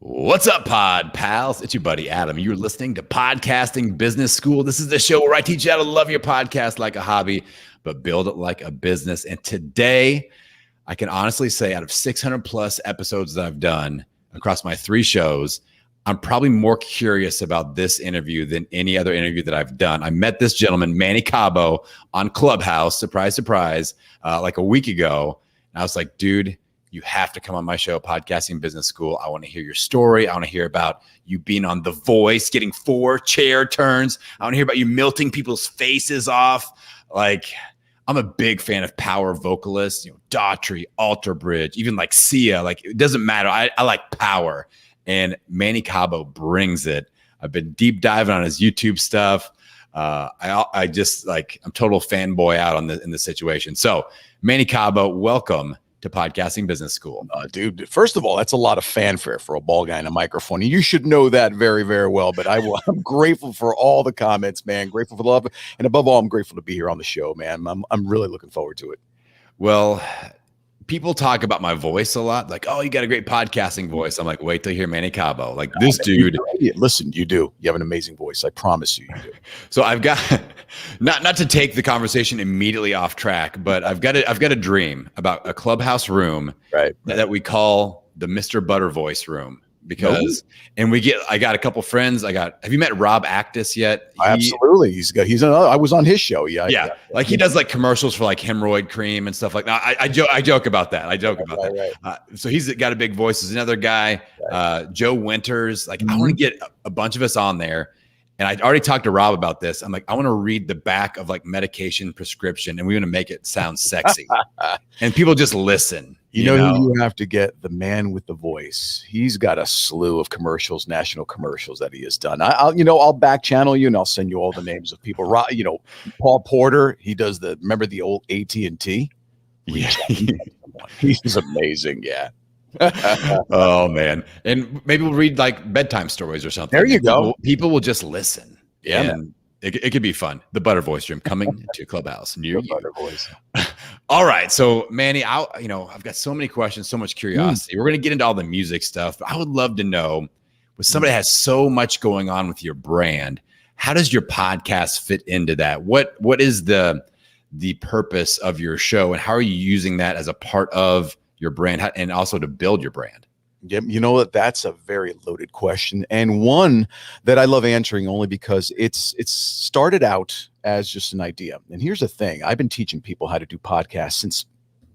What's up, pod pals? It's your buddy Adam. You're listening to Podcasting Business School. This is the show where I teach you how to love your podcast like a hobby, but build it like a business. And today, I can honestly say out of 600 plus episodes that I've done across my 3 shows, I'm probably more curious about this interview than any other interview that I've done. I met this gentleman, Manny Cabo, on Clubhouse, surprise, surprise, like a week ago. And I was like, dude, you have to come on my show, Podcasting Business School. I want to hear your story. I want to hear about you being on The Voice, getting 4 chair turns. I want to hear about you melting people's faces off. Like, I'm a big fan of power vocalists, Daughtry, Alter Bridge, even like Sia. Like, it doesn't matter. I like power. And Manny Cabo brings it. I've been deep diving on his YouTube stuff. I just like, I'm total fanboy out in the situation. So Manny Cabo, welcome to Podcasting Business School. Dude, first of all, that's a lot of fanfare for a ball guy in a microphone. You should know that very, very well. But I'm grateful for all the comments, man. Grateful for the love. And above all, I'm grateful to be here on the show, man. I'm really looking forward to it. Well, people talk about my voice a lot. Like, oh, you got a great podcasting voice. I'm like, wait till you hear Manny Cabo. Like this dude. Listen, you do. You have an amazing voice. I promise you do. So I've got not to take the conversation immediately off track, but I've got a dream about a clubhouse room that we call the Mr. Butter Voice room. Because I got a couple friends. Have you met Rob Actis yet? Absolutely. I was on his show. Yeah. Like he does like commercials for like hemorrhoid cream and stuff like that. I joke about that. Right. So he's got a big voice. There's another guy, Joe Winters. Like I want to get a bunch of us on there. And I already talked to Rob about this. I'm like, I want to read the back of like medication prescription and we want to make it sound sexy. And people just listen. You know who you have to get? The man with the voice. He's got a slew of commercials, national commercials that he has done. I'll back channel you and I'll send you all the names of people. Paul Porter. He does remember the old AT&T? Yeah. He's amazing. Yeah. Oh man. And maybe we'll read like bedtime stories or something. There you go. People will just listen. Yeah. And it could be fun. The Butter Voice Room coming to Clubhouse near you. Butter Voice. All right. So Manny, I've got so many questions, so much curiosity. We're going to get into all the music stuff. I would love to know, when somebody has so much going on with your brand, how does your podcast fit into that? What is the purpose of your show and how are you using that as a part of your brand and also to build your brand? Yeah, you know what? That's a very loaded question, and one that I love answering only because it's started out as just an idea. And here's the thing: I've been teaching people how to do podcasts since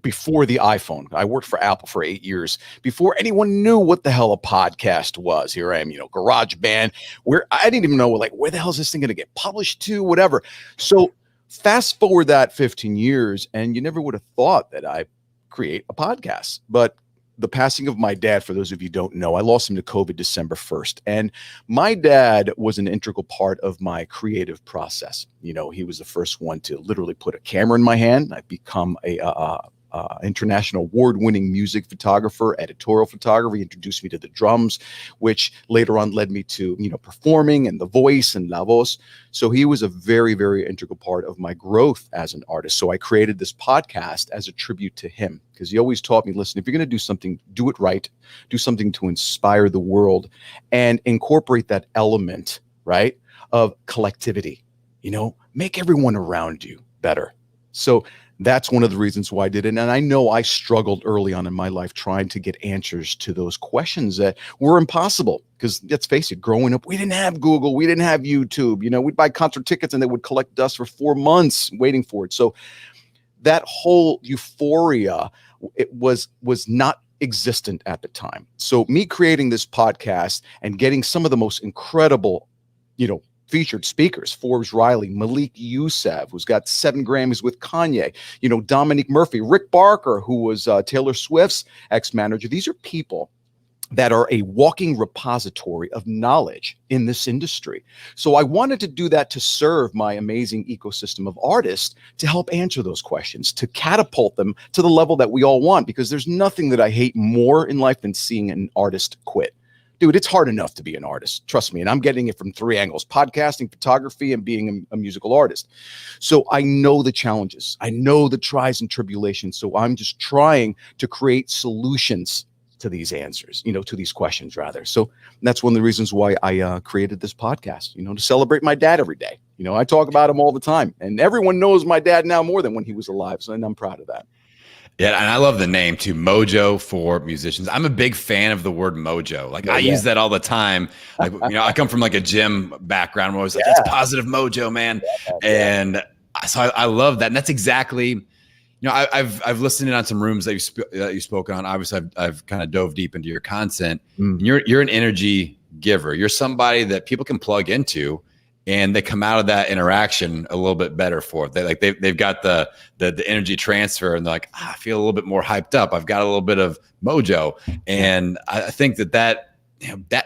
before the iPhone. I worked for Apple for 8 years before anyone knew what the hell a podcast was. Here I am, GarageBand, where I didn't even know where the hell is this thing going to get published to, whatever. So fast forward that 15 years, and you never would have thought that I create a podcast, but the passing of my dad, for those of you who don't know, I lost him to COVID December 1st. And my dad was an integral part of my creative process. He was the first one to literally put a camera in my hand. I've become a international award-winning music photographer, editorial photographer. He introduced me to the drums, which later on led me to, performing and the voice and La Voz. So he was a very, very integral part of my growth as an artist. So I created this podcast as a tribute to him because he always taught me, listen, if you're going to do something, do it right. Do something to inspire the world and incorporate that element, right, of collectivity. Make everyone around you better. So that's one of the reasons why I did it. And I know I struggled early on in my life trying to get answers to those questions that were impossible. Because let's face it, growing up, we didn't have Google, we didn't have YouTube. We'd buy concert tickets and they would collect dust for 4 months waiting for it. So that whole euphoria, it was not existent at the time. So me creating this podcast and getting some of the most incredible, featured speakers, Forbes Riley, Malik Youssef, who's got 7 Grammys with Kanye, Dominique Murphy, Rick Barker, who was Taylor Swift's ex-manager. These are people that are a walking repository of knowledge in this industry. So I wanted to do that to serve my amazing ecosystem of artists to help answer those questions, to catapult them to the level that we all want, because there's nothing that I hate more in life than seeing an artist quit. Dude, it's hard enough to be an artist. Trust me. And I'm getting it from 3 angles: podcasting, photography, and being a musical artist. So I know the challenges. I know the tries and tribulations. So I'm just trying to create solutions to these answers, to these questions rather. So that's one of the reasons why I created this podcast, to celebrate my dad every day. I talk about him all the time, and everyone knows my dad now more than when he was alive. So, and I'm proud of that. Yeah, and I love the name too, Mojo for musicians. I'm a big fan of the word mojo. Like I use that all the time. Like I come from like a gym background where I was like, it's positive mojo, man. And so I love that, and that's exactly. I've listened in on some rooms that you've spoken on. Obviously, I've kind of dove deep into your content. And you're an energy giver. You're somebody that people can plug into, and they come out of that interaction a little bit better for it. They've got the energy transfer, and they're like, I feel a little bit more hyped up. I've got a little bit of mojo, and I think that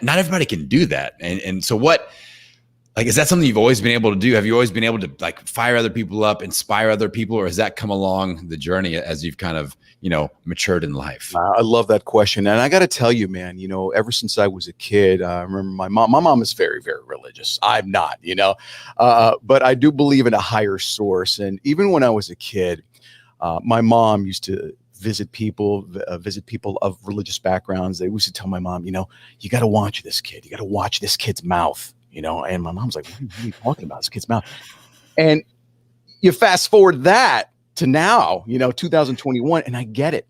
not everybody can do that. And so what? Like, is that something you've always been able to do? Have you always been able to like fire other people up, inspire other people, or has that come along the journey as you've kind of, matured in life? I love that question. And I got to tell you, man, ever since I was a kid, I remember my mom is very, very religious. I'm not, but I do believe in a higher source. And even when I was a kid, my mom used to visit people of religious backgrounds. They used to tell my mom, you got to watch this kid. You got to watch this kid's mouth. And my mom's like, what are you talking about? This kid's mouth. And you fast forward that to now, 2021, and I get it.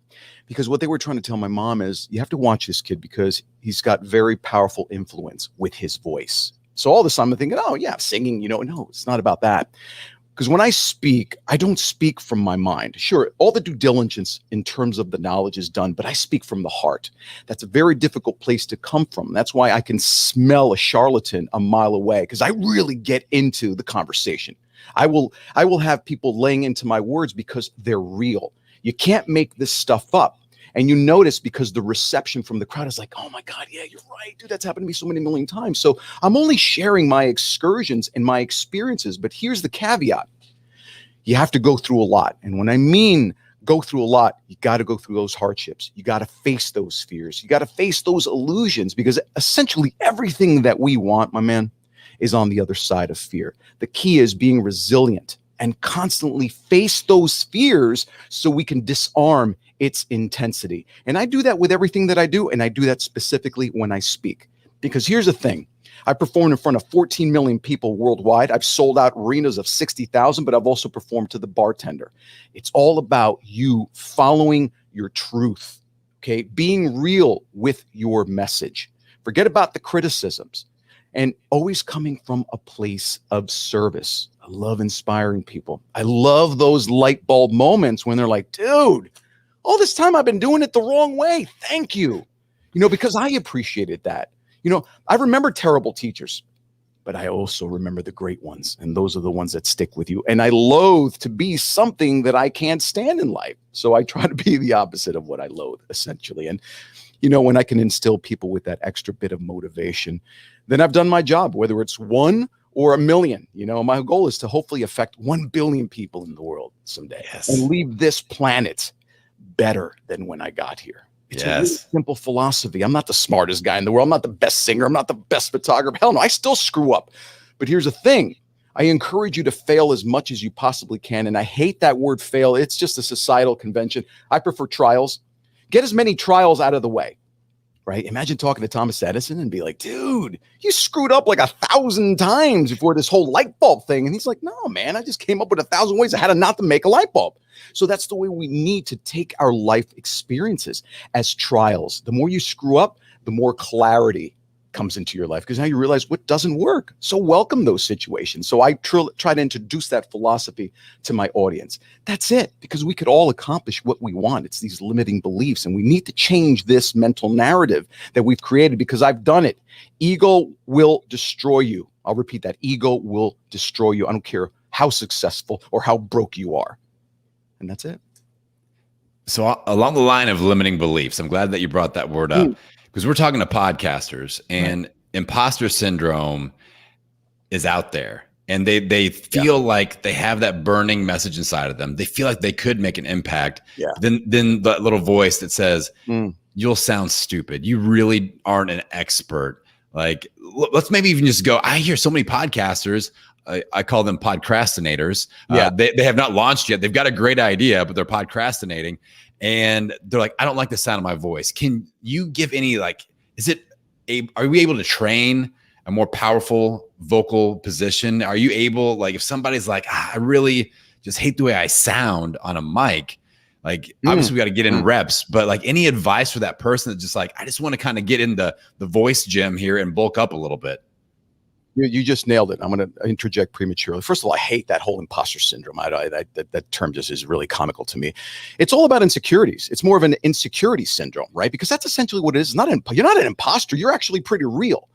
Because what they were trying to tell my mom is you have to watch this kid because he's got very powerful influence with his voice. So all this time I'm thinking, oh yeah, singing, no, it's not about that. Because when I speak, I don't speak from my mind. Sure, all the due diligence in terms of the knowledge is done, but I speak from the heart. That's a very difficult place to come from. That's why I can smell a charlatan a mile away, because I really get into the conversation. I will have people laying into my words because they're real. You can't make this stuff up. And you notice because the reception from the crowd is like, oh my God, yeah, you're right, dude, that's happened to me so many million times. So I'm only sharing my excursions and my experiences, but here's the caveat. You have to go through a lot. And when I mean go through a lot, you got to go through those hardships. You got to face those fears. You got to face those illusions, because essentially everything that we want, my man, is on the other side of fear. The key is being resilient and constantly face those fears so we can disarm its intensity. And I do that with everything that I do. And I do that specifically when I speak, because here's the thing. I performed in front of 14 million people worldwide. I've sold out arenas of 60,000, but I've also performed to the bartender. It's all about you following your truth, okay? Being real with your message. Forget about the criticisms, and always coming from a place of service. I love inspiring people. I love those light bulb moments when they're like, dude, all this time I've been doing it the wrong way. Thank you. Because I appreciated that. I remember terrible teachers, but I also remember the great ones. And those are the ones that stick with you. And I loathe to be something that I can't stand in life. So I try to be the opposite of what I loathe, essentially. And, when I can instill people with that extra bit of motivation, then I've done my job, whether it's 1 or 1 million. My goal is to hopefully affect 1 billion people in the world someday, and leave this planet better than when I got here. It's a really simple philosophy. I'm not the smartest guy in the world. I'm not the best singer. I'm not the best photographer. Hell no, I still screw up. But here's the thing. I encourage you to fail as much as you possibly can. And I hate that word fail. It's just a societal convention. I prefer trials. Get as many trials out of the way, right? Imagine talking to Thomas Edison and be like, dude, you screwed up like 1,000 times before this whole light bulb thing. And he's like, no, man, I just came up with 1,000 ways I had to not to make a light bulb. So that's the way we need to take our life experiences as trials. The more you screw up, the more clarity comes into your life, because now you realize what doesn't work. So welcome those situations. So I try to introduce that philosophy to my audience. That's it, because we could all accomplish what we want. It's these limiting beliefs, and we need to change this mental narrative that we've created, because I've done it. Ego will destroy you. I'll repeat that. Ego will destroy you. I don't care how successful or how broke you are. And that's it. So along the line of limiting beliefs, I'm glad that you brought that word up, because we're talking to podcasters, and imposter syndrome is out there, and they feel like they have that burning message inside of them. They feel like they could make an impact. Then that little voice that says, you'll sound stupid. You really aren't an expert. Like, let's maybe even just go. I hear so many podcasters. I call them podcrastinators. They have not launched yet. They've got a great idea, but they're podcrastinating. and they're like, I don't like the sound of my voice. Can you give any, like, are we able to train a more powerful vocal position? Are you able, like, if somebody's like, I really just hate the way I sound on a mic, like, obviously we got to get in reps, but like, any advice for that person that's just like, I just want to kind of get in the voice gym here and bulk up a little bit? You just nailed it. I'm going to interject prematurely. First of all, I hate that whole imposter syndrome. That term just is really comical to me. It's all about insecurities. It's more of an insecurity syndrome, right? Because that's essentially what it is. You're not an imposter. You're actually pretty real.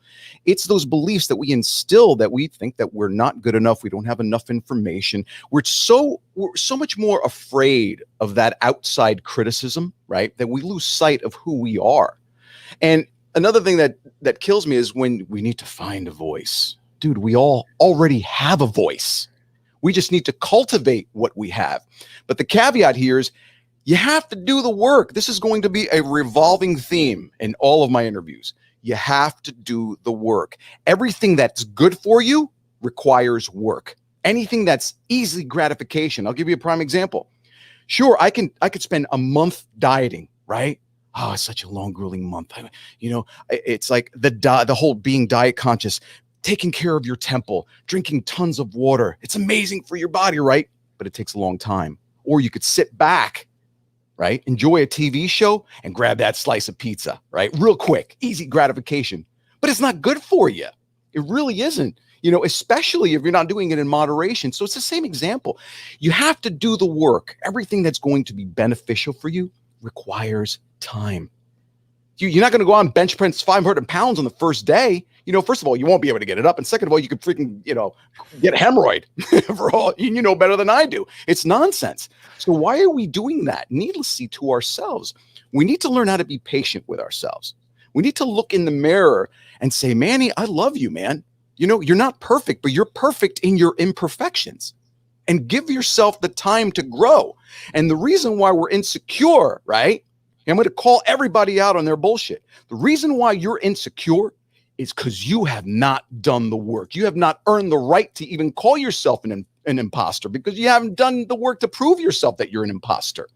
It's those beliefs that we instill, that we think that we're not good enough. We don't have enough information. We're so much more afraid of that outside criticism, right? That we lose sight of who we are. And another thing that kills me is when we need to find a voice. Dude, we all already have a voice. We just need to cultivate what we have. But the caveat here is you have to do the work. This is going to be a revolving theme in all of my interviews. You have to do the work. Everything that's good for you requires work. Anything that's easy gratification. I'll give you a prime example. Sure, I could spend a month dieting, right? Oh, it's such a long, grueling month. It's like the whole being diet conscious, taking care of your temple, drinking tons of water. It's amazing for your body, right? But it takes a long time. Or you could sit back, right? Enjoy a TV show and grab that slice of pizza, right? Real quick, easy gratification. But it's not good for you. It really isn't, especially if you're not doing it in moderation. So it's the same example. You have to do the work. Everything that's going to be beneficial for you requires time. You're not going to go out and bench press 500 pounds on the first day. First of all, you won't be able to get it up. And second of all, you could freaking, get a hemorrhoid for all you know better than I do. It's nonsense. So why are we doing that needlessly to ourselves? We need to learn how to be patient with ourselves. We need to look in the mirror and say, Manny, I love you, man. You're not perfect, but you're perfect in your imperfections. And give yourself the time to grow. And the reason why we're insecure, right? I'm going to call everybody out on their bullshit. The reason why you're insecure is because you have not done the work. You have not earned the right to even call yourself an imposter, because you haven't done the work to prove yourself that you're an imposter,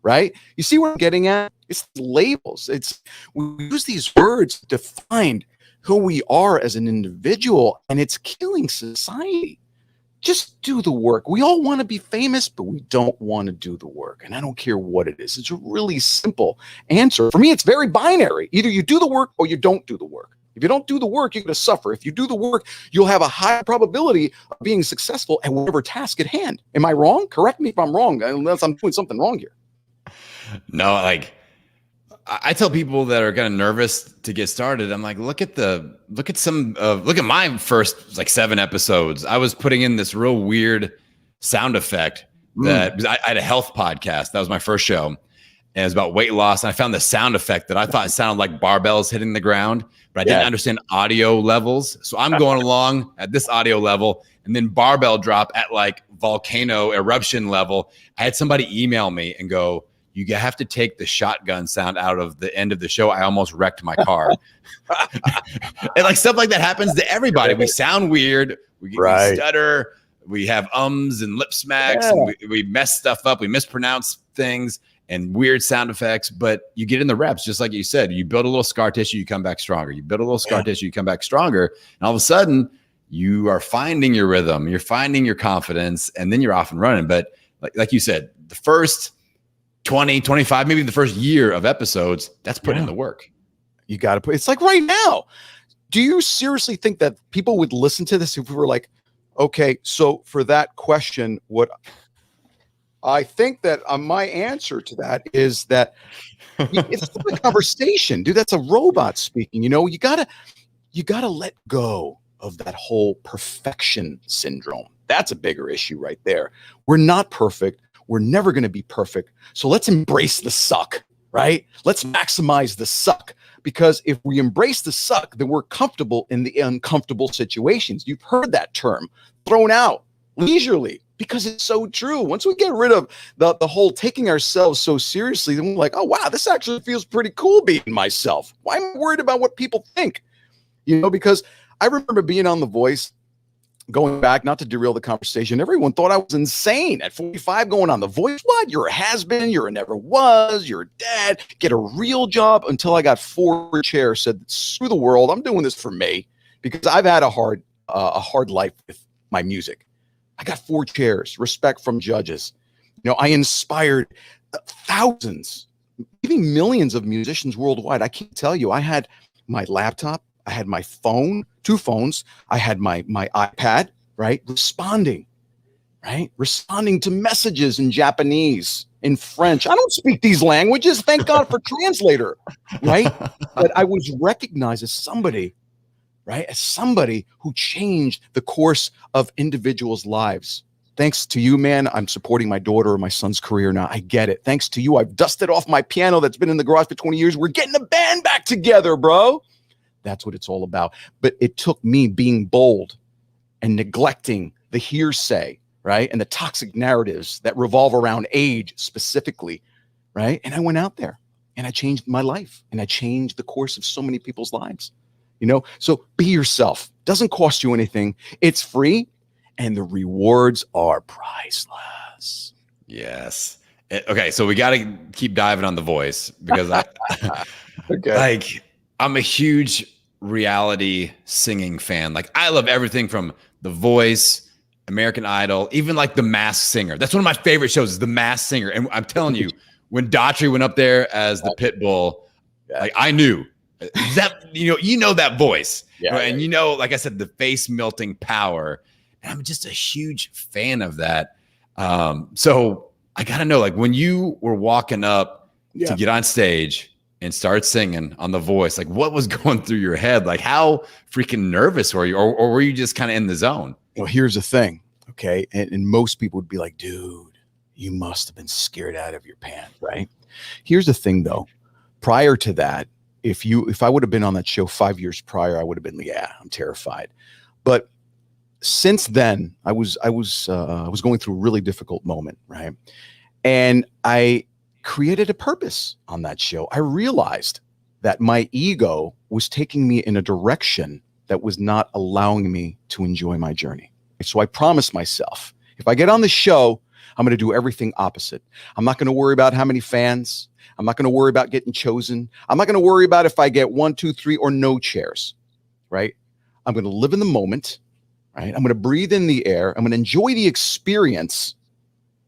right? You see what I'm getting at? It's labels. We use these words to define who we are as an individual, and it's killing society. Just do the work. We all want to be famous, but we don't want to do the work. And I don't care what it is. It's a really simple answer. For me, it's very binary. Either you do the work or you don't do the work. If you don't do the work, you're going to suffer. If you do the work, you'll have a high probability of being successful at whatever task at hand. Am I wrong? Correct me if I'm wrong, unless I'm doing something wrong here. No, like, I tell people that are kind of nervous to get started, I'm like, look at my first like 7 episodes. I was putting in this real weird sound effect that I had a health podcast. That was my first show. And it was about weight loss. And I found the sound effect that I thought it sounded like barbells hitting the ground, but I didn't understand audio levels. So I'm going along at this audio level, and then barbell drop at like volcano eruption level. I had somebody email me and go, you have to take the shotgun sound out of the end of the show. I almost wrecked my car. And like stuff like that happens to everybody. We sound weird. We stutter. We have ums and lip smacks. And we mess stuff up. We mispronounce things and weird sound effects. But you get in the reps, just like you said. You build a little scar tissue, you come back stronger. You build a little scar tissue, you come back stronger. And all of a sudden, you are finding your rhythm. You're finding your confidence. And then you're off and running. But like you said, the first 20, 25, maybe the first year of episodes, that's putting in the work. You got to put, it's like right now. Do you seriously think that people would listen to this if we were like, okay, so for that question, what I think that my answer to that is that it's a conversation, dude. That's a robot speaking. You gotta let go of that whole perfection syndrome. That's a bigger issue right there. We're not perfect. We're never going to be perfect. So let's embrace the suck, right? Let's maximize the suck, because if we embrace the suck, then we're comfortable in the uncomfortable situations. You've heard that term thrown out leisurely, because it's so true. Once we get rid of the whole taking ourselves so seriously, then we're like, oh, wow, this actually feels pretty cool being myself. Why am I worried about what people think? Because I remember being on The Voice. going back, not to derail the conversation, everyone thought I was insane at 45 going on The Voice. What? You're a has-been. You're a never was. You're a dad. Get a real job. Until I got 4 chairs, said, screw the world. I'm doing this for me, because I've had a hard life with my music. I got 4 chairs, respect from judges. I inspired thousands, maybe millions of musicians worldwide. I can't tell you. I had my laptop. I had my phone, 2 phones. I had my iPad, right? Responding to messages in Japanese, in French. I don't speak these languages. Thank God for translator, right? But I was recognized as somebody, right? As somebody who changed the course of individuals' lives. Thanks to you, man, I'm supporting my daughter or my son's career now. I get it. Thanks to you, I've dusted off my piano that's been in the garage for 20 years. We're getting the band back together, bro. That's what it's all about. But it took me being bold and neglecting the hearsay, right? And the toxic narratives that revolve around age specifically, right? And I went out there and I changed my life, and I changed the course of so many people's lives. So be yourself. Doesn't cost you anything. It's free, and the rewards are priceless. Yes. Okay, so we got to keep diving on The Voice, because Okay. I'm a huge reality singing fan. I love everything from The Voice, American Idol, even The Masked Singer. That's one of my favorite shows, is The Masked Singer. And I'm telling you, when Daughtry went up there as the pit bull, I knew that, that voice, and like I said, the face melting power. And I'm just a huge fan of that. So I got to know, when you were walking up to get on stage and start singing on The Voice, what was going through your head? How freaking nervous were you? Or were you just kind of in the zone? Well, here's the thing. Okay. And most people would be like, dude, you must have been scared out of your pants, right? Here's the thing though. Prior to that, if I would have been on that show 5 years prior, I would have been, I'm terrified. But since then, I was going through a really difficult moment, right? And I created a purpose on that show. I realized that my ego was taking me in a direction that was not allowing me to enjoy my journey. So I promised myself, if I get on the show, I'm going to do everything opposite. I'm not going to worry about how many fans. I'm not going to worry about getting chosen. I'm not going to worry about if I get 1, 2, 3, or no chairs, right? I'm going to live in the moment, right? I'm going to breathe in the air. I'm going to enjoy the experience.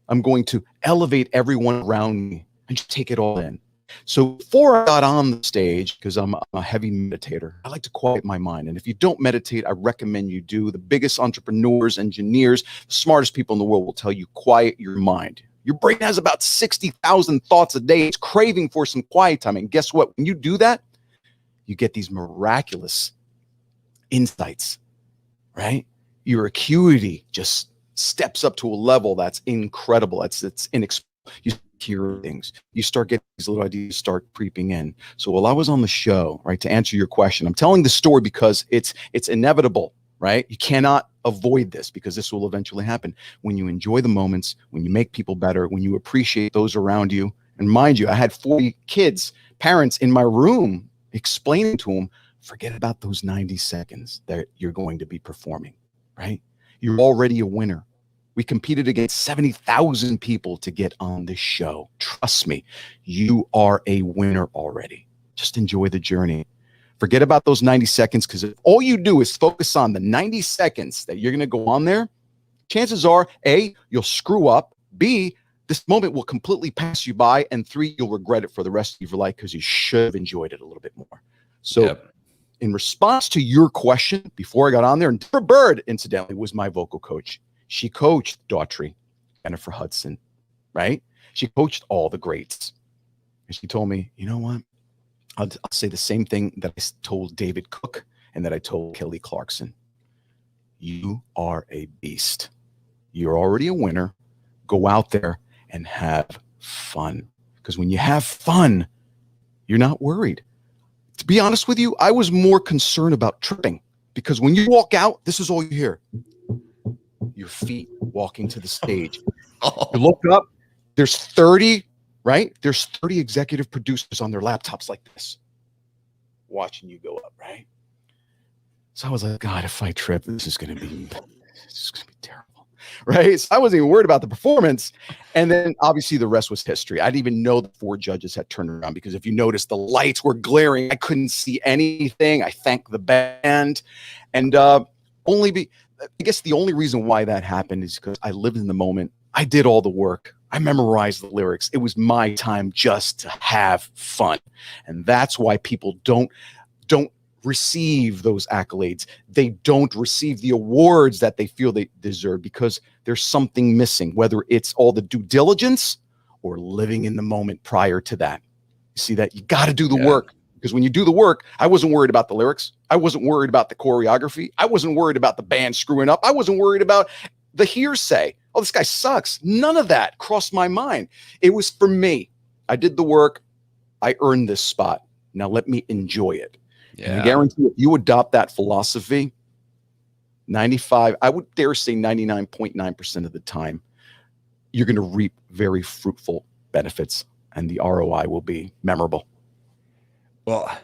I'm going to elevate everyone around me and just take it all in. So before I got on the stage, because I'm a heavy meditator, I like to quiet my mind. And if you don't meditate, I recommend you do. The biggest entrepreneurs, engineers, the smartest people in the world will tell you, quiet your mind. Your brain has about 60,000 thoughts a day. It's craving for some quiet time. And guess what? When you do that, you get these miraculous insights, right? Your acuity just steps up to a level that's incredible. It's inexplicable. You hear things. You start getting these little ideas start creeping in. So while I was on the show, right, to answer your question, I'm telling the story because it's inevitable, right? You cannot avoid this, because this will eventually happen. When you enjoy the moments, when you make people better, when you appreciate those around you. And mind you, I had 40 kids, parents in my room explaining to them, forget about those 90 seconds that you're going to be performing, right? You're already a winner. We competed against 70,000 people to get on this show. Trust me, you are a winner already. Just enjoy the journey. Forget about those 90 seconds, because if all you do is focus on the 90 seconds that you're going to go on there, chances are, A, you'll screw up. B, this moment will completely pass you by. And 3, you'll regret it for the rest of your life, because you should have enjoyed it a little bit more. So in response to your question, before I got on there, and Deborah Bird, incidentally, was my vocal coach. She coached Daughtry, Jennifer Hudson, right? She coached all the greats. And she told me, you know what? I'll say the same thing that I told David Cook and that I told Kelly Clarkson. You are a beast. You're already a winner. Go out there and have fun. Because when you have fun, you're not worried. To be honest with you, I was more concerned about tripping, because when you walk out, this is all you hear. Your feet walking to the stage. You look up, there's 30, right? There's 30 executive producers on their laptops like this, watching you go up, right? So I was like, God, if I trip, this is going to be it's going to be terrible. Right. So I wasn't even worried about the performance. And then obviously the rest was history. I didn't even know the 4 judges had turned around, because if you notice, the lights were glaring. I couldn't see anything. I thanked the band. And I guess the only reason why that happened is because I lived in the moment. I did all the work. I memorized the lyrics. It was my time just to have fun. And that's why people don't receive those accolades. They don't receive the awards that they feel they deserve, because there's something missing, whether it's all the due diligence or living in the moment prior to that. You see that? You got to do the work, because when you do the work, I wasn't worried about the lyrics. I wasn't worried about the choreography. I wasn't worried about the band screwing up. I wasn't worried about the hearsay. Oh, this guy sucks. None of that crossed my mind. It was for me. I did the work. I earned this spot. Now let me enjoy it. Yeah. And I guarantee if you adopt that philosophy, 95, I would dare say 99.9% of the time, you're going to reap very fruitful benefits, and the ROI will be memorable. Well,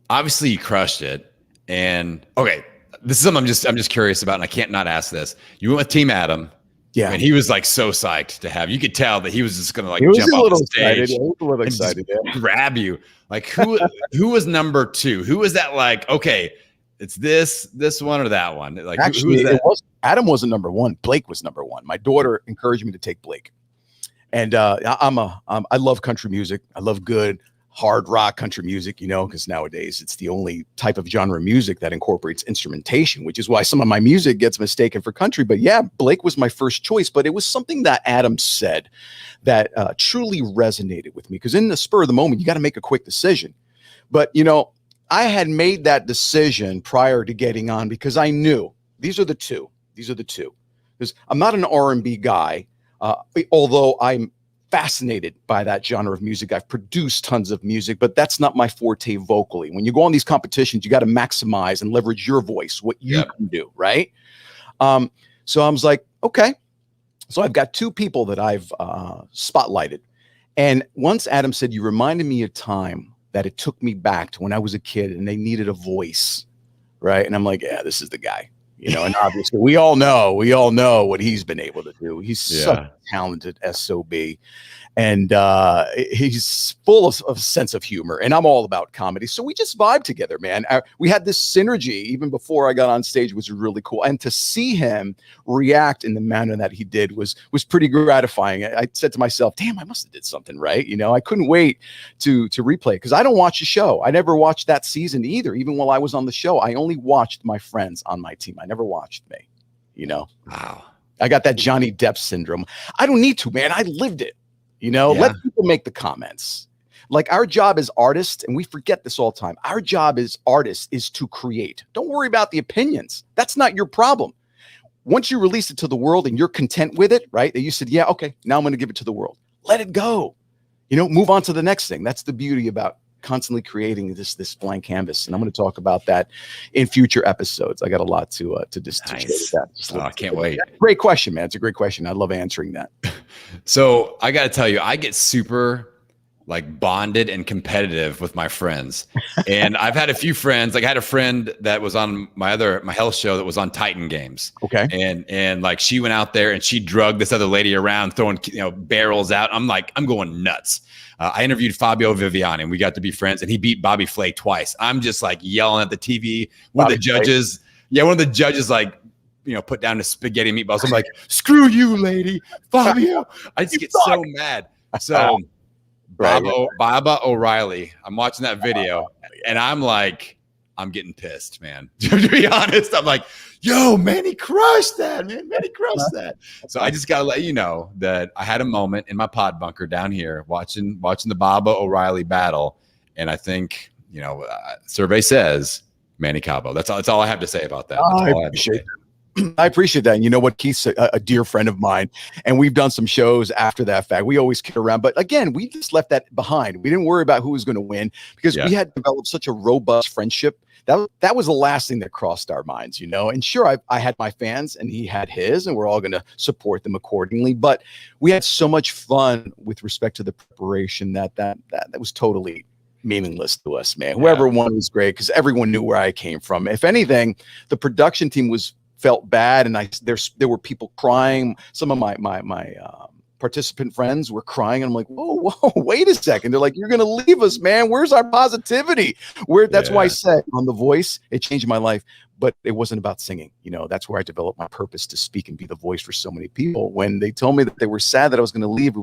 obviously you crushed it. And okay, this is something I'm just curious about, and I can't not ask this. You went with Team Adam. Yeah. And he was like so psyched to have you. Could tell that he was just gonna like jump off the stage. He was a little excited. Grab you. Like who was number 2? Who was that? Like, okay, it's this one or that one. Like, actually, who was that? Adam wasn't number 1. Blake was number 1. My daughter encouraged me to take Blake. And I love country music. I love good hard rock country music, because nowadays it's the only type of genre of music that incorporates instrumentation, which is why some of my music gets mistaken for country. But yeah, Blake was my first choice, but it was something that Adam said that truly resonated with me, because in the spur of the moment, you got to make a quick decision. But, I had made that decision prior to getting on, because I knew these are the two, because I'm not an R&B guy, although I'm fascinated by that genre of music. I've produced tons of music, but that's not my forte vocally. When you go on these competitions, you got to maximize and leverage your voice, what you can do, right? So I was like, okay. So I've got 2 people that I've spotlighted. And once Adam said, you reminded me of time that it took me back to when I was a kid and they needed a voice, right? And I'm like, yeah, this is the guy. And obviously we all know what he's been able to do. He's such a talented SOB, and he's full of sense of humor, and I'm all about comedy. So we just vibe together, man. We had this synergy even before I got on stage, which was really cool. And to see him react in the manner that he did was pretty gratifying. I said to myself, damn, I must have did something right. I couldn't wait to replay, because I don't watch the show. I never watched that season either. Even while I was on the show, I only watched my friends on my team. I never watched me, Wow. I got that Johnny Depp syndrome. I don't need to, man. I lived it, let people make the comments. Like, our job as artists, and we forget this all the time, our job as artists is to create. Don't worry about the opinions. That's not your problem. Once you release it to the world and you're content with it, right? That you said, yeah, okay, now I'm going to give it to the world. Let it go. Move on to the next thing. That's the beauty about constantly creating this blank canvas. And I'm going to talk about that in future episodes. I got a lot to just share with that. I can't wait. Great question, man. It's a great question. I love answering that. So I got to tell you, I get super like bonded and competitive with my friends. And I've had a few friends, like I had a friend that was on my health show that was on Titan Games. Okay. And like she went out there and she drugged this other lady around throwing, barrels out. I'm going nuts. I interviewed Fabio Viviani and we got to be friends, and he beat Bobby Flay twice. I'm just like yelling at the TV. One of the judges like, put down the spaghetti meatballs. I'm like, screw you, lady. Fabio. I just get so mad. So Baba O'Reilly, I'm watching that video and I'm like, I'm getting pissed, man. To be honest, I'm like, yo, Manny crushed that, man. Manny crushed that. So I just got to let you know that I had a moment in my pod bunker down here watching the Baba O'Reilly battle. And I think, survey says Manny Cabo. That's all I have to say about that. That's all I appreciate that. I appreciate that. And you know what? Keith's a dear friend of mine, and we've done some shows after that fact. We always kid around, but again, we just left that behind. We didn't worry about who was going to win because we had developed such a robust friendship. That was the last thing that crossed our minds, And sure, I had my fans and he had his, and we're all going to support them accordingly. But we had so much fun with respect to the preparation that was totally meaningless to us, man. Whoever won was great because everyone knew where I came from. If anything, the production team was felt bad, and there were people crying. Some of my participant friends were crying, and I'm like, whoa, wait a second. They're like, you're gonna leave us, man. Where's our positivity? That's why I said on The Voice, it changed my life. But it wasn't about singing. That's where I developed my purpose to speak and be the voice for so many people. When they told me that they were sad that I was going to leave,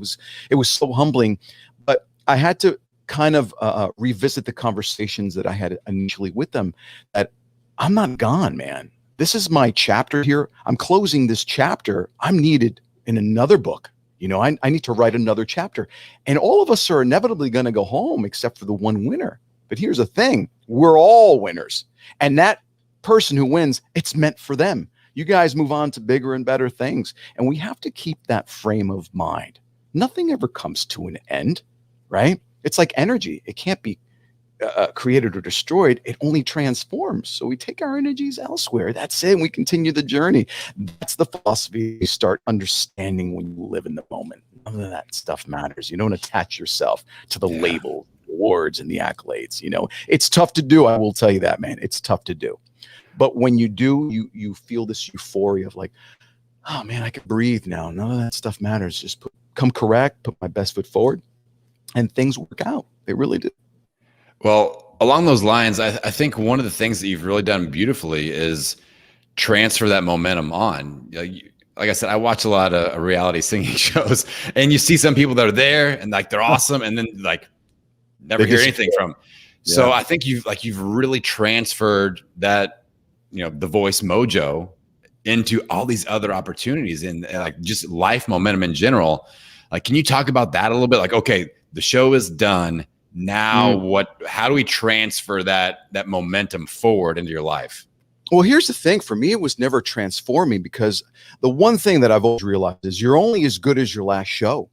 it was so humbling. But I had to kind of revisit the conversations that I had initially with them, that I'm not gone, man. This is my chapter here. I'm closing this chapter. I'm needed in another book. I need to write another chapter. And all of us are inevitably going to go home except for the one winner. But here's the thing. We're all winners. And that person who wins, it's meant for them. You guys move on to bigger and better things. And we have to keep that frame of mind. Nothing ever comes to an end, right? It's like energy. It can't be created or destroyed. It only transforms. So we take our energies elsewhere. That's it. We continue the journey. That's the philosophy you start understanding when you live in the moment. None of that stuff matters. You don't attach yourself to the label, awards, and the accolades. It's tough to do. I will tell you that, man. It's tough to do. But when you do, you feel this euphoria of like, oh man, I can breathe now. None of that stuff matters. Just come correct, put my best foot forward, and things work out. They really do. Well, along those lines, I think one of the things that you've really done beautifully is transfer that momentum on. Like I said, I watch a lot of reality singing shows, and you see some people that are there and like they're awesome, and then like never hear anything from them. Yeah. So I think you've really transferred that, the voice mojo into all these other opportunities and like just life momentum in general. Like, can you talk about that a little bit? Like, okay, the show is done. Now how do we transfer that momentum forward into your life? Well, here's the thing. For me, it was never transforming, because the one thing that I've always realized is you're only as good as your last show.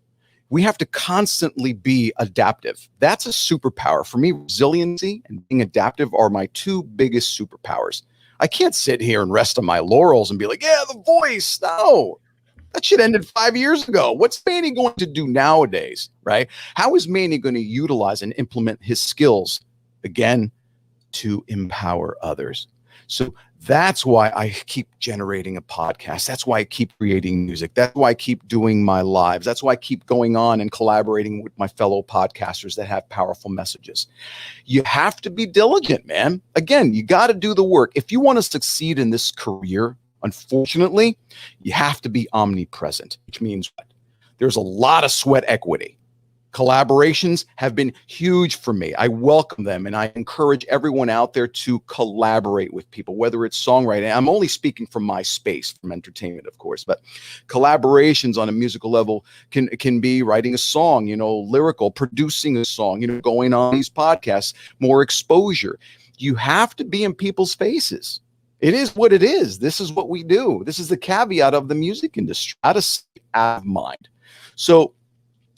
We have to constantly be adaptive. That's a superpower. For me, resiliency and being adaptive are my two biggest superpowers. I can't sit here and rest on my laurels and be like, yeah, The Voice. No, that shit ended 5 years ago. What's Manny going to do nowadays, right? How is Manny going to utilize and implement his skills, again, to empower others? So that's why I keep generating a podcast. That's why I keep creating music. That's why I keep doing my lives. That's why I keep going on and collaborating with my fellow podcasters that have powerful messages. You have to be diligent, man. Again, you got to do the work. If you want to succeed in this career, unfortunately, you have to be omnipresent, which means what? There's a lot of sweat equity. Collaborations have been huge for me. I welcome them, and I encourage everyone out there to collaborate with people, whether it's songwriting. I'm only speaking from my space, from entertainment, of course, but collaborations on a musical level can be writing a song, lyrical, producing a song, going on these podcasts, more exposure. You have to be in people's faces. It is what it is. This is what we do. This is the caveat of the music industry. Out of sight, out of mind. So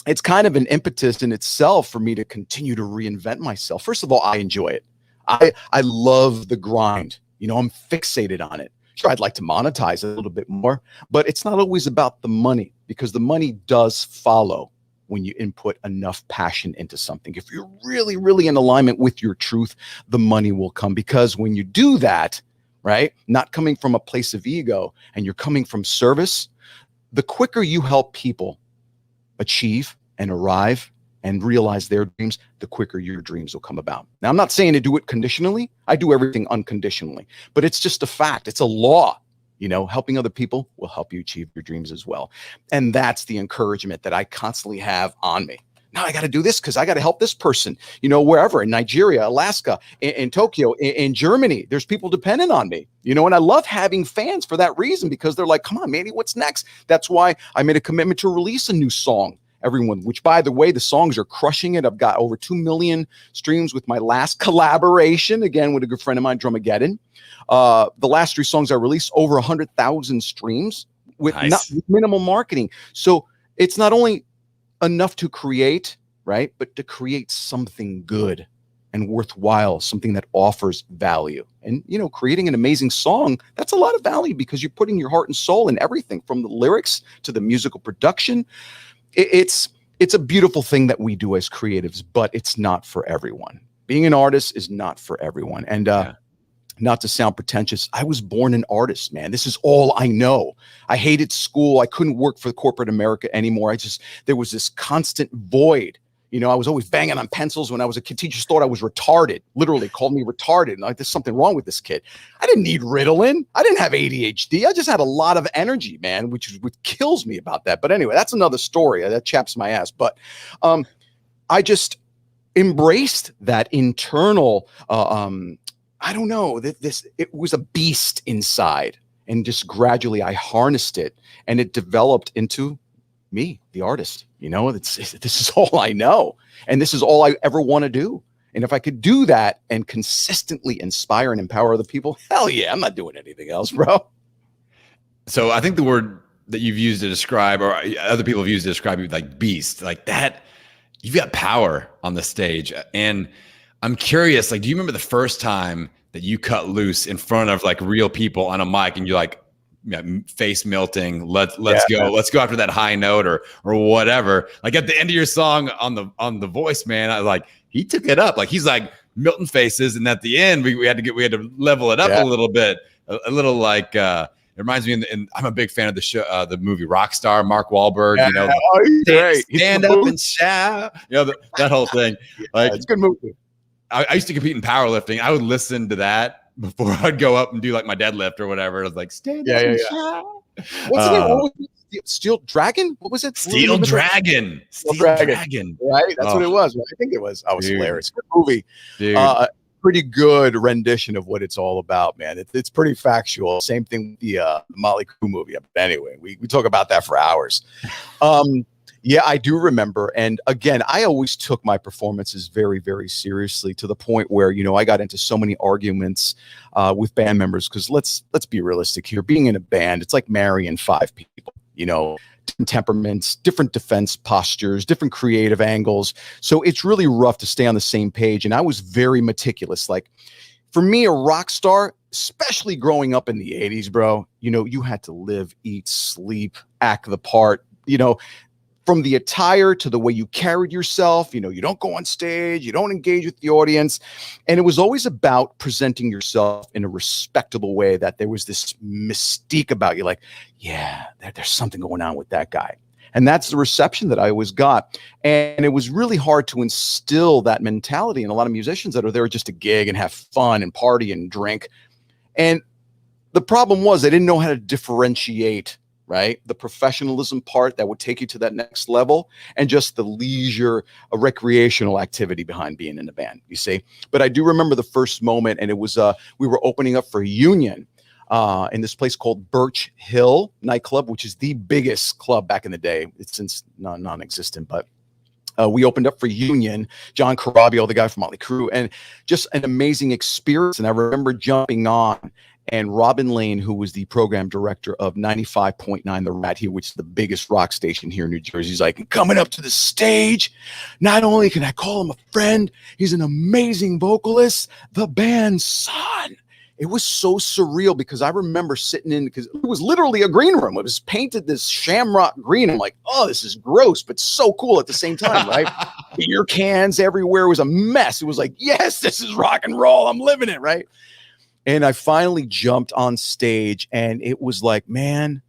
it's kind of an impetus in itself for me to continue to reinvent myself. First of all, I enjoy it. I love the grind. I'm fixated on it. Sure, I'd like to monetize a little bit more, but it's not always about the money, because the money does follow when you input enough passion into something. If you're really, really in alignment with your truth, the money will come, because when you do that, right, not coming from a place of ego and you're coming from service, the quicker you help people achieve and arrive and realize their dreams, the quicker your dreams will come about. Now, I'm not saying to do it conditionally. I do everything unconditionally, but it's just a fact. It's a law. Helping other people will help you achieve your dreams as well. And that's the encouragement that I constantly have on me. Now I got to do this because I got to help this person, wherever, in Nigeria, Alaska, in Tokyo, in Germany. There's people dependent on me, and I love having fans for that reason, because they're like, come on, Manny, what's next? That's why I made a commitment to release a new song, everyone, which, by the way, the songs are crushing it. I've got over 2 million streams with my last collaboration, again, with a good friend of mine, Drumageddon. The last 3 songs I released, over 100,000 streams with with minimal marketing. So it's not only enough to create, right, but to create something good and worthwhile, something that offers value. And, creating an amazing song, that's a lot of value, because you're putting your heart and soul in everything, from the lyrics to the musical production. It's a beautiful thing that we do as creatives, but it's not for everyone. Being an artist is not for everyone. And not to sound pretentious, I was born an artist, man. This is all I know. I hated school. I couldn't work for corporate America anymore. There was this constant void. I was always banging on pencils when I was a kid. Teachers thought I was retarded, literally called me retarded. Like, there's something wrong with this kid. I didn't need Ritalin. I didn't have ADHD. I just had a lot of energy, man, which kills me about that. But anyway, that's another story. That chaps my ass. But I just embraced that internal, I don't know, it was a beast inside. And just gradually I harnessed it, and it developed into me, the artist. This is all I know, and this is all I ever want to do. And if I could do that and consistently inspire and empower other people, hell yeah, I'm not doing anything else, bro. So I think the word that you've used to describe, or other people have used to describe you, like beast, like that, you've got power on the stage. And I'm curious, like, do you remember the first time that you cut loose in front of like real people on a mic, and you're like, face melting, let's go after that high note or whatever? Like at the end of your song on the Voice, man, I was like, he took it up. Like he's like Milton faces, and at the end we had to level it up a little bit, a little like it reminds me. And I'm a big fan of the show, the movie Rockstar, Mark Wahlberg. Stand up and shout. That whole thing. Like it's a good movie. I used to compete in powerlifting. I would listen to that before I'd go up and do like my deadlift or whatever. I was like, stand up and shout. What's the name? What was it? Steel Dragon? What was it? Steel Dragon. Right? That's what it was. Right? I think it was. Was hilarious. Good movie. Dude. Pretty good rendition of what it's all about, man. It's pretty factual. Same thing with the Molly Crew movie. But anyway, we talk about that for hours. Yeah, I do remember. And again, I always took my performances very, very seriously, to the point where, I got into so many arguments with band members, because let's be realistic here. Being in a band, it's like marrying 5 people, different temperaments, different defense postures, different creative angles. So it's really rough to stay on the same page. And I was very meticulous. Like, for me, a rock star, especially growing up in the 80s, bro, you had to live, eat, sleep, act the part, from the attire to the way you carried yourself. You don't go on stage, you don't engage with the audience. And it was always about presenting yourself in a respectable way, that there was this mystique about you. Like, yeah, there's something going on with that guy. And that's the reception that I always got. And it was really hard to instill that mentality in a lot of musicians that are there just to gig and have fun and party and drink. And the problem was, they didn't know how to differentiate, right, the professionalism part that would take you to that next level, and just the leisure, a recreational activity behind being in the band, you see. But I do remember the first moment, and it was we were opening up for Union in this place called Birch Hill nightclub, which is the biggest club back in the day. It's since non-existent, but we opened up for Union, John Carabio, the guy from Motley Crue, and just an amazing experience. And I remember jumping on, and Robin Lane, who was the program director of 95.9 The Rat here, which is the biggest rock station here in New Jersey, he's like, coming up to the stage, not only can I call him a friend, he's an amazing vocalist, the band's son. It was so surreal, because I remember sitting in, because it was literally a green room. It was painted this shamrock green. I'm like, oh, this is gross, but so cool at the same time, right? Beer cans everywhere. It was a mess. It was like, yes, this is rock and roll. I'm living it, right? And I finally jumped on stage, and it was like, man,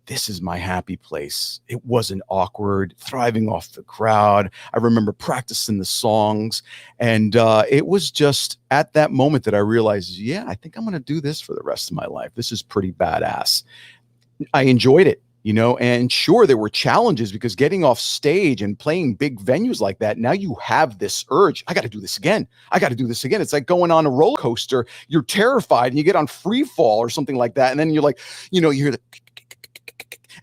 this is my happy place. It wasn't awkward, thriving off the crowd. I remember practicing the songs, and it was just at that moment that I realized, yeah, I think I'm going to do this for the rest of my life. This is pretty badass. I enjoyed it, and sure, there were challenges, because getting off stage and playing big venues like that, now you have this urge. I got to do this again. I got to do this again. It's like going on a roller coaster. You're terrified, and you get on free fall or something like that. And then you're like, you hear the,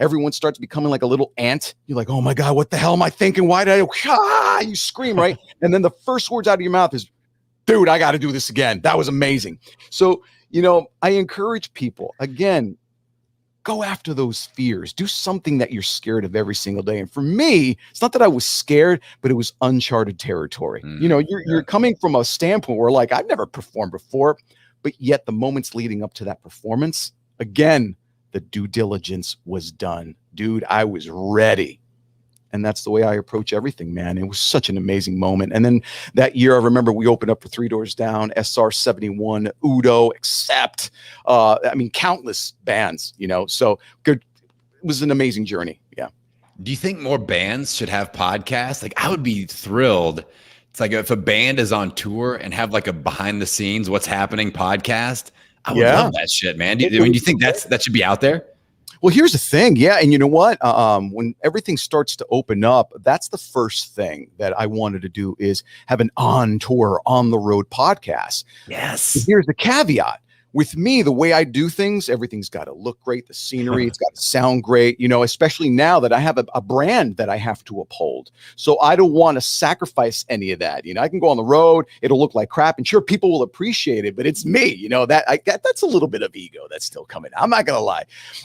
everyone starts becoming like a little ant. You're like, oh my God, what the hell am I thinking? Why did you scream, right? And then the first words out of your mouth is, dude, I got to do this again. That was amazing. So, I encourage people, again, go after those fears. Do something that you're scared of every single day. And for me, it's not that I was scared, but it was uncharted territory. You're coming from a standpoint where, like, I've never performed before, but yet the moments leading up to that performance, again, the due diligence was done. Dude, I was ready. And that's the way I approach everything, man. It was such an amazing moment. And then that year, I remember we opened up for Three Doors Down, SR-71, Udo, Accept, countless bands, so good. It was an amazing journey. Yeah. Do you think more bands should have podcasts? Like, I would be thrilled. It's like if a band is on tour and have like a behind the scenes, what's happening podcast. I would love that shit, man. Do you think that should be out there? Well, here's the thing. Yeah. And you know what? When everything starts to open up, that's the first thing that I wanted to do is have an on tour, on the road podcast. Yes. But here's the caveat. With me, the way I do things, everything's got to look great. The scenery, it's got to sound great, especially now that I have a brand that I have to uphold. So I don't want to sacrifice any of that. I can go on the road. It'll look like crap. And sure, people will appreciate it, but it's me, that's a little bit of ego that's still coming. I'm not going to lie,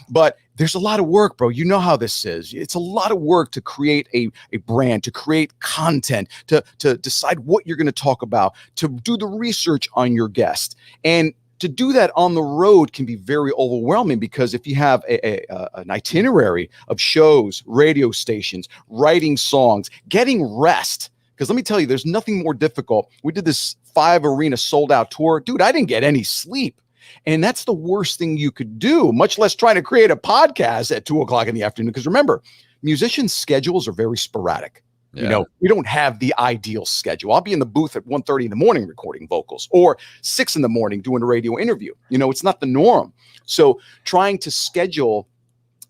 but there's a lot of work, bro. You know how this is. It's a lot of work to create a brand, to create content, to decide what you're going to talk about, to do the research on your guest. And to do that on the road can be very overwhelming because if you have an itinerary of shows, radio stations, writing songs, getting rest, because let me tell you, there's nothing more difficult. We did this 5-arena sold-out tour. Dude, I didn't get any sleep. And that's the worst thing you could do, much less trying to create a podcast at 2 o'clock in the afternoon. Because remember, musicians' schedules are very sporadic. Yeah. We don't have the ideal schedule. I'll be in the booth at 1:30 in the morning recording vocals or 6 in the morning doing a radio interview. It's not the norm. So trying to schedule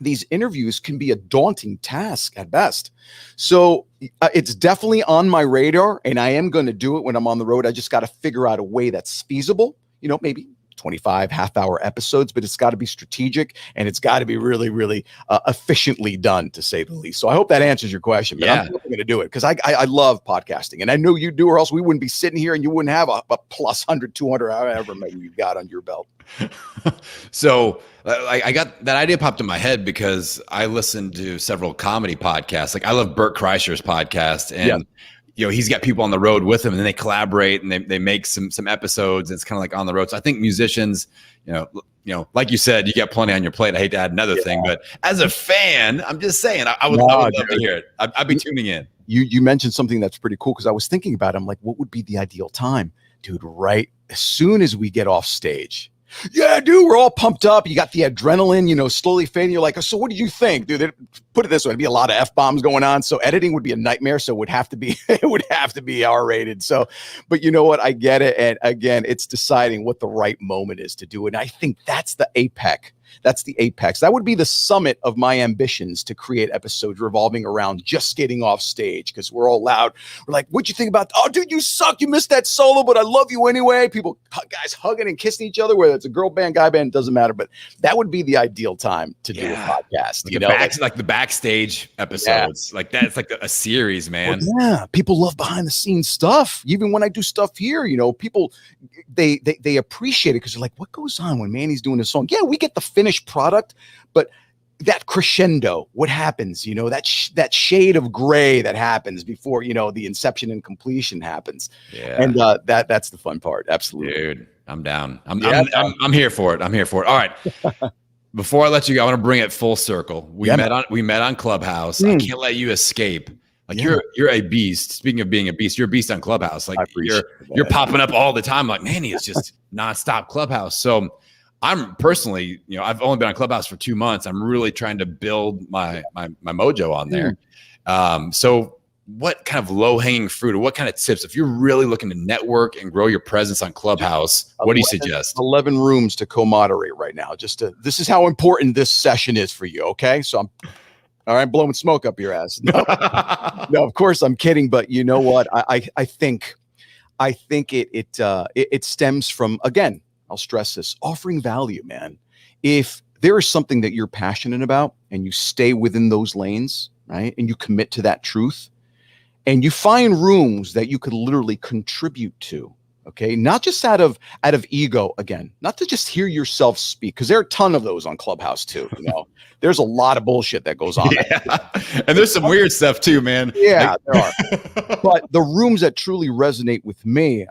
these interviews can be a daunting task at best. So it's definitely on my radar and I am going to do it when I'm on the road. I just got to figure out a way that's feasible, maybe 25 half-hour episodes, but it's got to be strategic and it's got to be really, really efficiently done, to say the least. So I hope that answers your question. But I'm going to do it because I love podcasting, and I know you do, or else we wouldn't be sitting here and you wouldn't have a plus 100, 200, however many you've got on your belt. So I got that idea popped in my head because I listened to several comedy podcasts. Like I love Bert Kreischer's podcast, and he's got people on the road with him, and then they collaborate and they make some episodes. And it's kind of like on the road. So I think musicians, like you said, you got plenty on your plate. I hate to add another thing, but as a fan, I'm just saying, I would love to hear it. I'd be tuning in. You mentioned something that's pretty cool because I was thinking about it. I'm like, what would be the ideal time, dude? Right as soon as we get off stage. Yeah, dude, we're all pumped up. You got the adrenaline, slowly fading. You're like, so what did you think, dude? Put it this way, it'd be a lot of F-bombs going on. So editing would be a nightmare. So it would have to be R-rated. So, but you know what? I get it. And again, it's deciding what the right moment is to do it. And I think that's the apex. That's the apex. That would be the summit of my ambitions, to create episodes revolving around just getting off stage, because we're all loud. We're like, what'd you think about, oh, dude, you suck. You missed that solo, but I love you anyway. People, guys hugging and kissing each other, whether it's a girl band, guy band, doesn't matter. But that would be the ideal time to do a podcast. Like the backstage episodes. Like that's like a series, man. Well, yeah. People love behind the scenes stuff. Even when I do stuff here, people, they appreciate it because they're like, what goes on when Manny's doing a song? Yeah, we get the finished product, but that crescendo, what happens, that shade of gray that happens before, the inception and completion happens. Yeah. And that's the fun part. Absolutely. Dude, I'm down. I'm here for it. I'm here for it. All right. Before I let you go, I want to bring it full circle. We met on Clubhouse. I can't let you escape. Like you're a beast. Speaking of being a beast, you're a beast on Clubhouse. Like you're popping up all the time. Like, Manny is just nonstop Clubhouse. So I'm personally, I've only been on Clubhouse for 2 months. I'm really trying to build my mojo on there. So what kind of low hanging fruit or what kind of tips, if you're really looking to network and grow your presence on Clubhouse, what do you suggest? 11 rooms to co-moderate right now. This is how important this session is for you. Okay. So I'm blowing smoke up your ass. No, of course I'm kidding. But you know what? I think it stems from, again, I'll stress this, offering value, man. If there is something that you're passionate about and you stay within those lanes, right? And you commit to that truth and you find rooms that you could literally contribute to, okay? Not just out of ego, again, not to just hear yourself speak, because there are a ton of those on Clubhouse too, There's a lot of bullshit that goes on. Yeah. And there's some weird stuff too, man. Yeah, there are. But the rooms that truly resonate with me,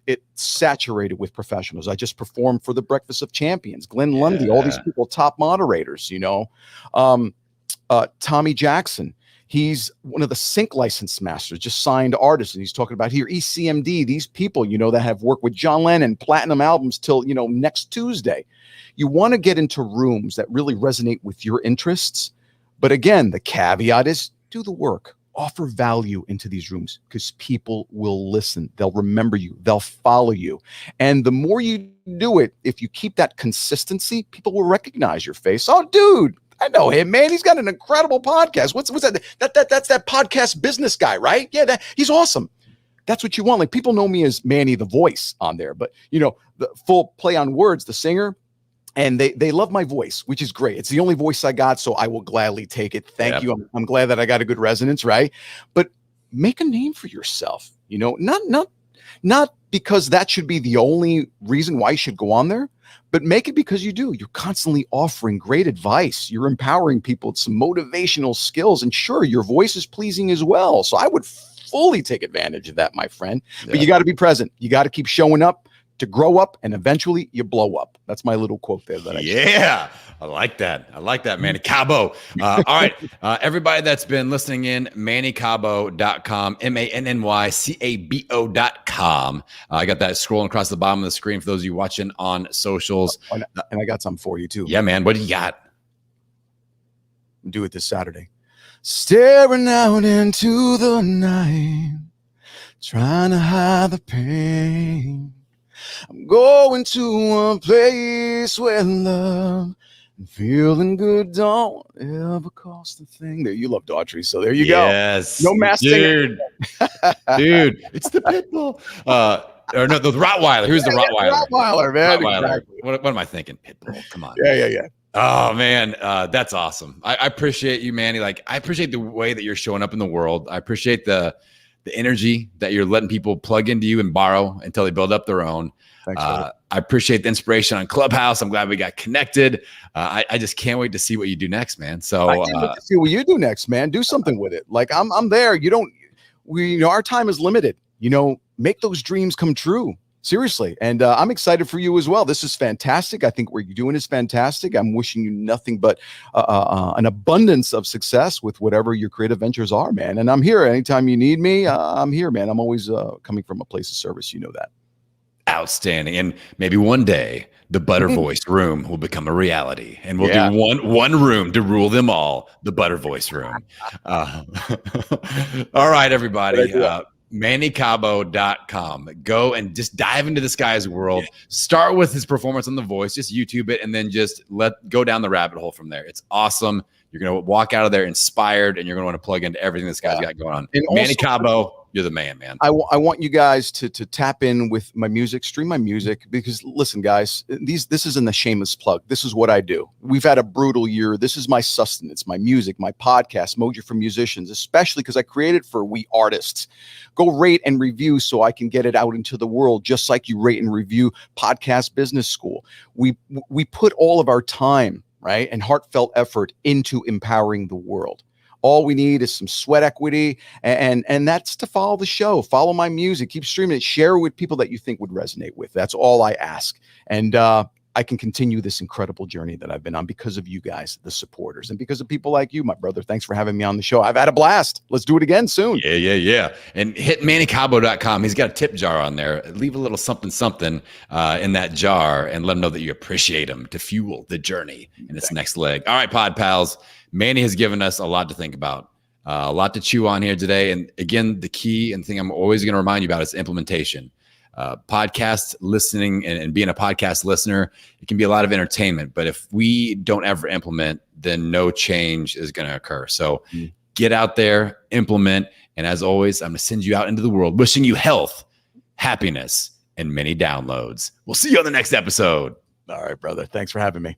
it's saturated with professionals. I just performed for the Breakfast of Champions, Glenn Lundy, all these people, top moderators, Tommy Jackson. He's one of the sync license masters, just signed artists. And he's talking about here, ECMD, these people, that have worked with John Lennon, platinum albums till, next Tuesday. You want to get into rooms that really resonate with your interests. But again, the caveat is do the work, offer value into these rooms, because people will listen. They'll remember you. They'll follow you. And the more you do it, if you keep that consistency, people will recognize your face. Oh, dude, I know him, man. He's got an incredible podcast. What's that? That's that podcast business guy, right? Yeah, he's awesome. That's what you want. Like, people know me as Manny the voice on there, but the full play on words, the singer. And they love my voice, which is great. It's the only voice I got, so I will gladly take it. Thank you. I'm glad that I got a good resonance, right? But make a name for yourself. Not because that should be the only reason why you should go on there, but make it because you do. You're constantly offering great advice. You're empowering people with some motivational skills, and sure, your voice is pleasing as well. So I would fully take advantage of that, my friend. Yeah. But you got to be present. You got to keep showing up to grow up, and eventually you blow up. That's my little quote there. I like that. I like that, Manny Cabo. All right. Everybody that's been listening in, mannycabo.com, MANNYCABO.com. I got that scrolling across the bottom of the screen for those of you watching on socials. And I got something for you too. Yeah, man. What do you got? Do it this Saturday. Staring out into the night, trying to hide the pain. I'm going to a place where love and feeling good don't ever cost a thing. There, you love Daughtry, so there you go. Yes, no mask, dude. Dude, it's the Pitbull. Or no, the Rottweiler. Who's the Rottweiler? Rottweiler, man. Rottweiler. Exactly. What am I thinking? Pitbull. Come on. Yeah. Oh man, that's awesome. I appreciate you, Manny. Like, I appreciate the way that you're showing up in the world. I appreciate the energy that you're letting people plug into you and borrow until they build up their own. Thanks, I appreciate the inspiration on Clubhouse. I'm glad we got connected. I just can't wait to see what you do next, man. So I can't wait to see what you do next, man. Do something with it. Like, I'm there. Our time is limited. Make those dreams come true. Seriously. And I'm excited for you as well. This is fantastic. I think what you're doing is fantastic. I'm wishing you nothing but an abundance of success with whatever your creative ventures are, man. And I'm here anytime you need me. I'm here, man. I'm always coming from a place of service. You know that. Outstanding. And maybe one day the Butter Voice room will become a reality, and we'll do one room to rule them all, the Butter Voice room. All right, everybody. MannyCabo.com. Go and just dive into this guy's world. Start with his performance on The Voice. Just YouTube it, and then just go down the rabbit hole from there. It's awesome. You're going to walk out of there inspired, and you're going to want to plug into everything this guy's got going on. And Manny Cabo, you're the man. I want you guys to tap in with my music, stream my music, because listen, guys, this isn't a shameless plug. This is what I do. We've had a brutal year. This is my sustenance, my music, my podcast, Mojo for Musicians, especially because I created for we artists. Go rate and review so I can get it out into the world, just like you rate and review Podcast Business School. We put all of our time, right, and heartfelt effort into empowering the world. All we need is some sweat equity, and that's to follow the show, follow my music, keep streaming it, share it with people that you think would resonate with. That's all I ask. And I can continue this incredible journey that I've been on because of you guys, the supporters, and because of people like you, my brother. Thanks for having me on the show. I've had a blast. Let's do it again soon. Yeah. And hit MannyCabo.com. He's got a tip jar on there. Leave a little something in that jar and let him know that you appreciate him to fuel the journey in its next leg. All right, Pod Pals. Manny has given us a lot to think about, a lot to chew on here today. And again, the key and thing I'm always going to remind you about is implementation. Podcast listening and being a podcast listener, it can be a lot of entertainment, but if we don't ever implement, then no change is going to occur. So get out there, implement. And as always, I'm going to send you out into the world, wishing you health, happiness, and many downloads. We'll see you on the next episode. All right, brother. Thanks for having me.